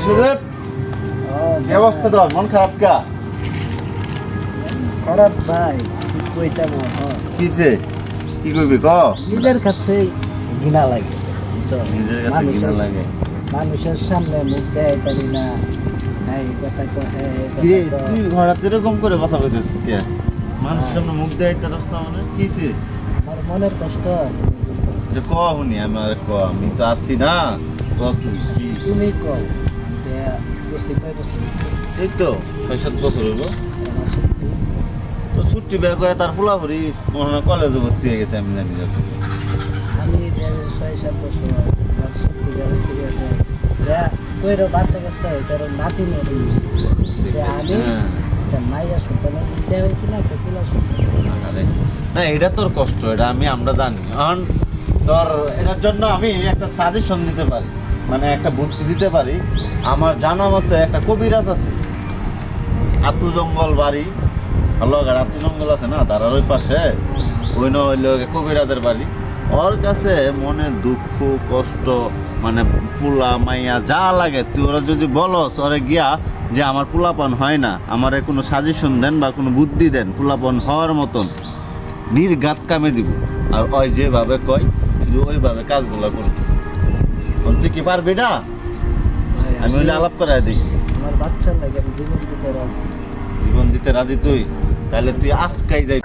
সুদেব কি অবস্থা তোর? মন খারাপ কা? খারাপ ভাই, কইতাম কিসে? কি করবি ক? নিজের কাছে ঘৃণা লাগে। নিজের কাছে ঘৃণা লাগে। মানুষের সামনে মুখ দেয় পারি না। এই কথা কহে, তুই হঠাৎ এরকম করে কথা বলতেছিস কে? মানুষের সামনে মুখ দেয় তার রাস্তা মানে কিসে? আমার মনের কষ্ট। যে ক হুনি আমার ক, আমি তো আসছি না। ক তুই কি? তুমি কও বসে কই বসে এই তো ৬-৭ বছর হলো তো ছুটি বের করে তার ফুলাফুরি মনে হয় কলেজে ভর্তি হয়ে গেছে। আমি জানি যাচ্ছি আমি ৬-৭ বছর আমার সত্যি ঠিক আছে। কইরো বাচ্চা কাচ্চা হয়েছে আর নাতি নেই। আমি একটা মাইয়া সন্তানের দিতে হয়েছি না, একটা কুলা সন্তান। না, এটা তোর কষ্ট, এটা আমরা জানি। এখন তোর এটার জন্য আমি একটা সাজেশন দিতে পারি, মানে একটা বুদ্ধি দিতে পারি। আমার জানা মতে একটা কবিরাজ আছে, আতু জঙ্গল বাড়ি, ভালো আতু জঙ্গল আছে না, তার ওই পাশে ওই হইল কবিরাজের বাড়ি। ওর কাছে মনের দুঃখ কষ্ট মানে পোলা মাইয়া যা লাগে তুই ওরা যদি বলস ওরে গিয়া যে আমার পোলাপন হয় না, আমার কোনো সাজেশন দেন বা কোনো বুদ্ধি দেন পোলাপন হওয়ার মতন, নির্ঘাত কামে দিব। আর ওই যেভাবে কয় তুই ওইভাবে কাজগুলো করবি। তুই কি পারবি না? আমি হইলে আলাপ করাই দিই। আমার বাচ্চার লাগে আমি জীবন দিতে রাজি। জীবন দিতে রাজি তুই? তাহলে তুই আজকাই যাই।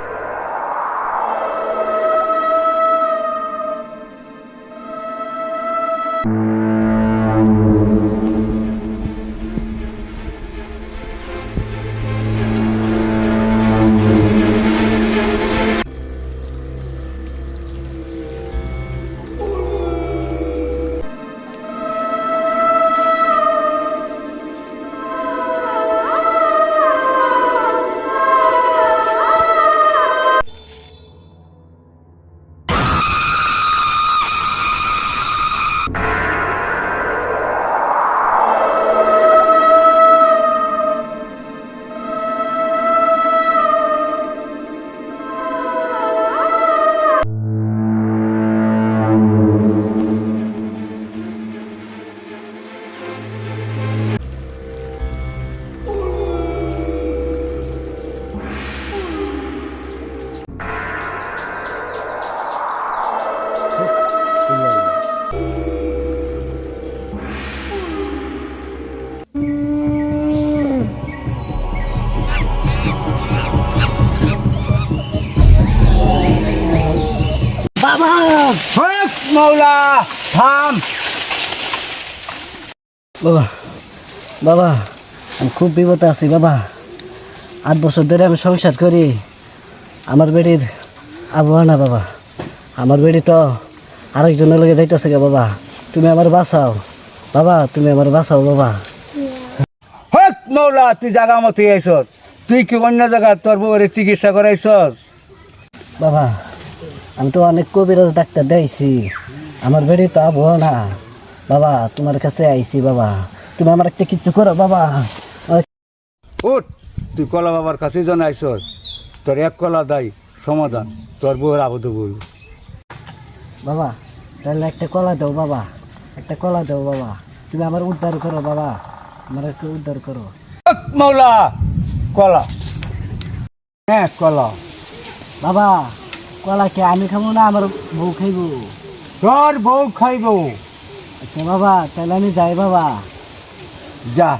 বাবা মৌলা থাম। বাবা বাবা আমি খুব বিপদে আছি বাবা। ৮ বছর ধরে আমি সংসার করি, আমার বেটির আবহাওয়া না বাবা। আমার বেটি তো আরেকজনের লগে যাইতেছে গে বাবা। তুমি আমার বাঁচাও বাবা, তুমি আমার বাঁচাও বাবা। হক মৌলা, তুই জাগা মতো আইসস? তুই কি অন্য জায়গা তোর বউয়ের চিকিৎসা করাইছস? বাবা আমি তো অনেক কবিরাজ ডাক্তার দিয়েছি, আমার বেটি তো আবহাওয়া না বাবা। তোমার কাছে আইছি বাবা, তুমি আমার একটা কিছু করো বাবা। উঠ, তুই কলা বাবার কাছে জন আইসস, তোর এক কলা দাই সমাধান, তোর বউয়ের আবদ্ধ বই। বাবা তাহলে একটা কলা দাও বাবা, একটা কলা দাও বাবা। তুমি আমার উদ্ধার করো বাবা, আমার একটু উদ্ধার করো। হক মৌলা, কলা। হ্যাঁ কলা। বাবা কলা কে আমি খাবো না, আমার বউ খাইব? তোর বউ খাইব। আচ্ছা বাবা তাহলে আমি যাই বাবা। যা।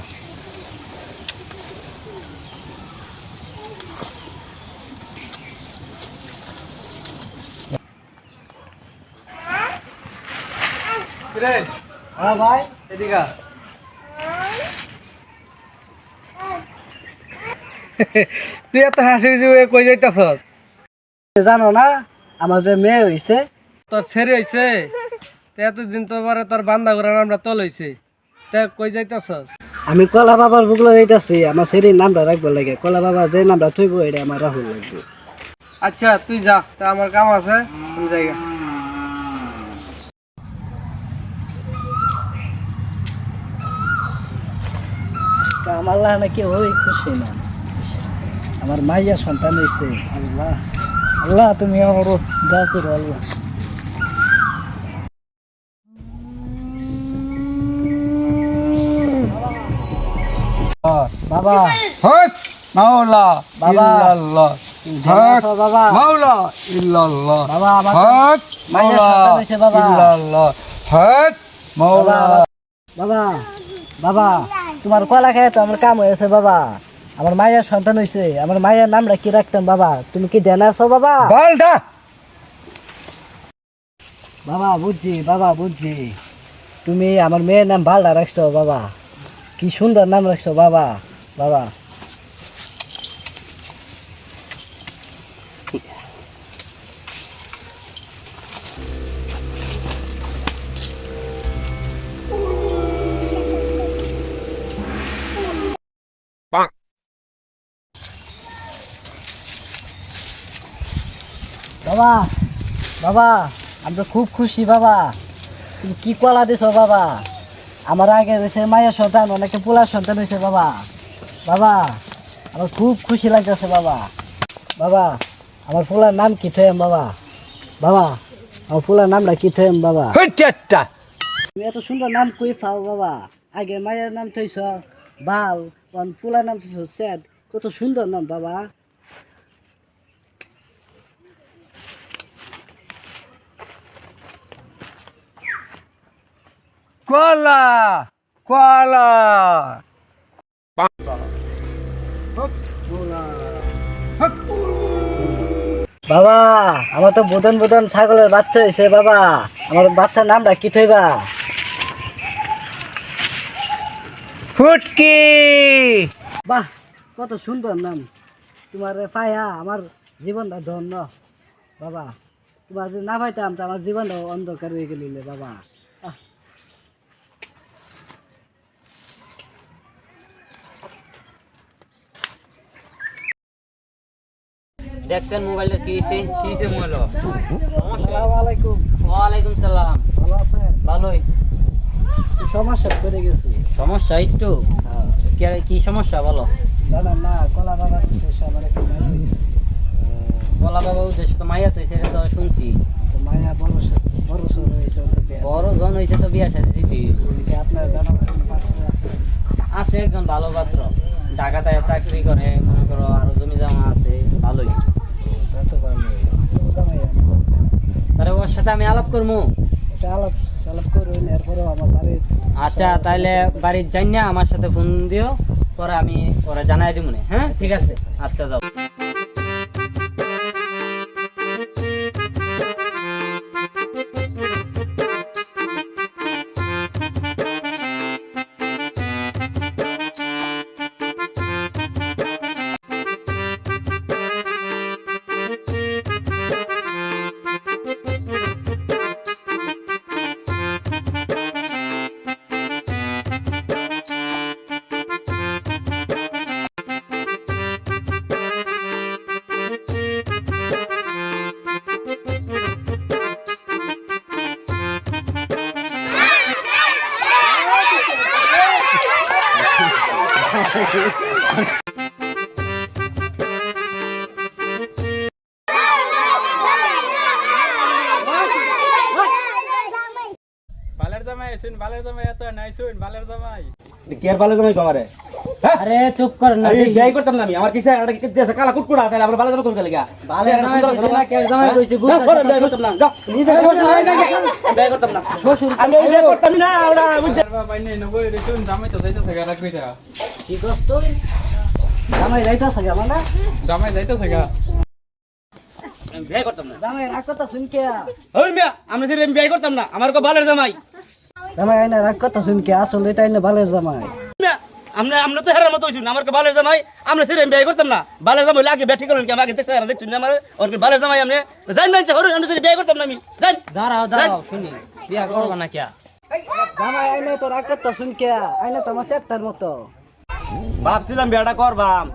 হ্যাঁ ভাই এদিকে তুই এত হাসি কই যাইতাছ? জানো না আমার যে মেয়ে হয়েছে, তোর ছেড়ে হয়েছে এতদিন তো পরে তোর বান্দা ঘোরার আমরা তল হয়েছে, তা কই যাইতেছস? আমি কলা বাবার বুকলো যাইতাছি। আমার সেই নামটা রাখবো লাগে, কলা বাবা যে নামটা থইব এটা আমার রাহুল লাগবে। আচ্ছা তুই যা, তা আমার কাম আছে, আমি জায়গা। তা আমার লাহানা কেউ হই খুশি না, আমার মাইয়া সন্তান হয়েছে। আল্লাহ আল্লাহ তুমি আমার দা করো আল্লাহ। বাবা হক মাওলা বাবা। ইল্লাল্লাহ ভালো হক আছো বাবা? মাওলা ইল্লাল্লাহ বাবা, আমার তো হক মায়ের মাওলা সন্তান হয়েছে বাবা। ইল্লাল্লাহ হক মাওলা বাবা বাবা তোমার কলা খেয়ে তো আমার কাম হয়েছে বাবা। আমার মায়ের সন্তান হয়েছে, আমার মায়ের নামটা কি রাখতাম বাবা? তুমি কি দেনা আছো বাবা? বলটা বাবা বুঝছি বাবা বুঝছি, তুমি আমার মেয়ের নাম বালটা রাখছো বাবা। কি সুন্দর নাম রাখছো বাবা। বাবা বাবা বাবা আমি তো খুব খুশি বাবা। তুমি কি কলা দিছো বাবা? আমার আগে হয়েছে মায়ের সন্তান, অনেকে পোলার সন্তান হয়েছে বাবা। বাবা আমার খুব খুশি লাগতেছে বাবা। বাবা আমার পোলার নাম কি থয়েম বাবা? বাবা আমার পোলার নামটা কি থয়েম বাবা? হচ্ছেটা তুমি এত সুন্দর নাম কই পাও বাবা? আগে মায়ের নাম থইছ বাল, পোলার নাম থইছ স্যাদ। কত সুন্দর নাম বাবা। কলা কলা বাবা আমার তো বুদন বুদন ছাগলের বাচ্চা হয়েছে বাবা। আমার বাচ্চার নামটা কি থইবা? ফুটকি বাহ কত সুন্দর নাম। তোমার পায়া আমার জীবনটা ধন্য বাবা। তোমার যদি না পাইতাম তো আমার জীবনটা অন্ধকার হয়ে গেলিলে বাবা। আহ, দেখছেন মোবাইলটা কি হয়েছে মোবাইল আসসালামু আলাইকুম। ওয়ালাইকুম সালাম। ভালো আছেন? ভালোই। কি সমস্যা করে গেছি? সমস্যা একটু কি সমস্যা বলো? জানেন না কলা বাবা শেষ আমার একটা মায়া হয়েছে। বলা বাবা উদ্দেশ্য তো মাইয়া তো সেটা তো শুনছি। তো মায়া বড় সর হয়েছে ওদের বিয়ে। বড় জন হয়েছে তো বিয়া সাথে দিবি। এদিকে আপনার জানা কোনো পাত্র আছে? আছে একজন ভালো পাত্র, ঢাকাতে চাকরি করে, মনে করো আরো জমি জমা আছে, ভালোই। তা তো ভালো। জামাই আমি করবো। তাহলে ওর সাথে আমি আলাপ করবো। এটা আলাপ আলাপ করবেন, এরপরেও আমার বাড়ির আচ্ছা তাহলে বাড়ির যাই না, আমার সাথে ফোন দিও, পরে আমি ওরা জানাই দিব না। হ্যাঁ ঠিক আছে, আচ্ছা যাও। কেয়ার বালে জমাই কমারে আরে চুপ কর না। আমি বিয়ে করতাম না। আমি আমার কিসে একটা কি দিয়েছে কালা কুটকুড়া, তাহলে আমরা বালে জমা করতে লাগা বালে জামাই কইছে না, কেয়ার জামাই কইছে, বুঝতে বিয়ে করতাম না। যাও নিজের শ্বশুর হয় না, বিয়ে করতাম না। শ্বশুর আমি বিয়ে করতাম না। ওরা বুঝছে কি কষ্ট জামাই যাইতেছে আমার না? বিয়ে করতাম না। জামাই রাগ কথা শুনকে, ওই মিয়া আমরা সিরে বিয়ে করতাম না। আমার কো বালের জামাই জামাই আইনা রাগ কথা শুনকে, আসলে এটা আইনা বালের জামাই। মিয়া আমরা তো হেরার মতো হইছু না। আমার কো বালের জামাই আমরা সিরে বিয়ে করতাম না। বালের জামাই লাগে ব্যাটি করেন কি আমাকে দেখছ আর দেখছুন না আমার ওর বালের জামাই আমরা জান না হরু আমরা সিরে বিয়ে করতাম না। আমি জান দাঁড়াও দাঁড়াও, শুনি বিয়া করবো না কিয়া? জামাই আইনা তো রাগ কথা শুনকে, আইনা তো আমার চেষ্টার মতো। ভাবছিলাম বেড়া করবাম,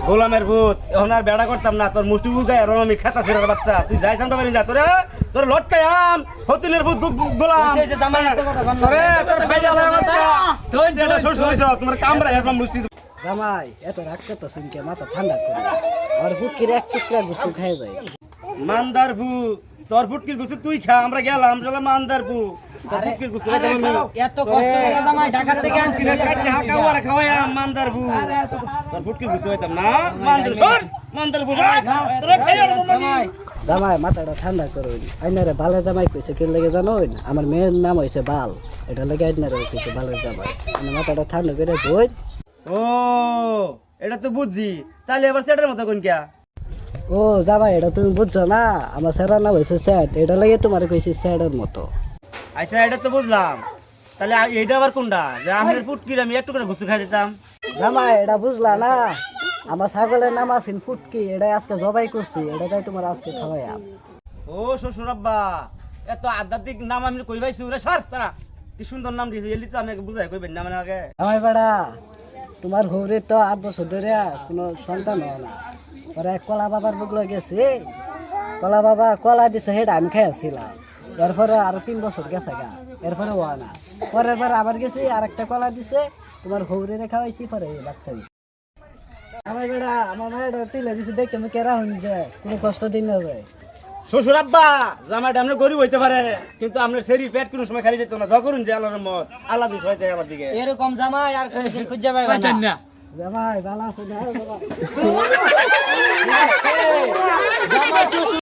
গোলামের ভূত। এখন আর বেড়া করতাম না। তোর মুষ্টি বুগায় আর আমি খেতা ছিড়ার বাচ্চা। তুই যাই সামনে বাড়ি যা। তোরে তোর লটকাই আম হতিনের ভূত গোলাম। এই যে জামাই একটা কথা বল না। তোরে তোর ফাইদা লাগে বাচ্চা। তুই এটা শ্বশুর হইছ, তোমার কামড়া একদম মুষ্টি। জামাই এত রাগ কথা শুনকে মাথা ঠান্ডা করে, আর বুকের এক টুকরা গোস্ত খাই যায়। মানদার ভূত তোর ফুটকির গুছে তুই খা, আমরা গেলাম মান্দারপুর। তোর ফুটকির গুছে আরে খাও, এত কষ্ট করে জামাই ঢাকা থেকে আনছি মান্দারপুর। তোর ফুটকির গুছে হইতাম না মান্দারপুর। তোরা খাই আর জামাই জামাই মাথাটা ঠান্ডা করো আইনারে বালের জামাই কইছে কি লেগে জানো না আমার মেয়ের নাম হইছে বাল এটা লেগে আইনারে কইছে বালের জামাই আমি মাথাটা ঠান্ডা করে বই ও এটা তো বুঝছি, তাহলে এবার সেটার মতো কোন কিয়া? ও জামাই এটা তুমি বুঝছো না আমার স্যারের নাম হয়েছে স্যাট এটা লাগে তোমার কইছি স্যারের মতো আচ্ছা এটা তো বুঝলাম, তাহলে এইটা আবার কোনটা? যে আমাদের ফুটকির আমি একটু করে গুছু খাই দিতাম। জামাই এটা বুঝলা না আমার ছাগলের নাম আছে ফুটকি এটা আজকে জবাই করছি এটাই তোমার আজকে খাওয়াইয়াম ও শ্বশুর আব্বা, এত আধ্যাত্মিক নাম আমি কই পাইছি ওরে সার তারা কি সুন্দর নাম দিয়েছে, এলি তো আমি বুঝাই কইবেন না মানে আগে। জামাই বেড়া তোমার হৌরে তো 8 বছর ধরে কোনো সন্তান হয় না পরে কলা বাবার বুকলো গেছে কলা বাবা কলা দিছে সেটা আমি খাইছিলাম এরপরে আরো 3 বছর গেছে গা এরপরে হয় না পরের বার আবার গেছি আর একটা কলা দিছে তোমার হৌরে খাওয়াইছি পরে বাচ্চা হইছে আমার বেড়া আমার মায়ের তিলে দিছে দেখে আমি কেরা হইনি যে কোনো কষ্ট দিন না যায় শ্বশুর আব্বা জামাইটা আমরা গরিব হইতে পারে কিন্তু আপনার শরীর পেট কোনো সময় খালি যেত না, যখন যে আল্লাহর রহমত আল্লাহ দুষ হইতে আমার দিকে। এরকম জামাই আর কোনদিন খুঁজে পাইবে না। জামাই ভালো আছে না জামাই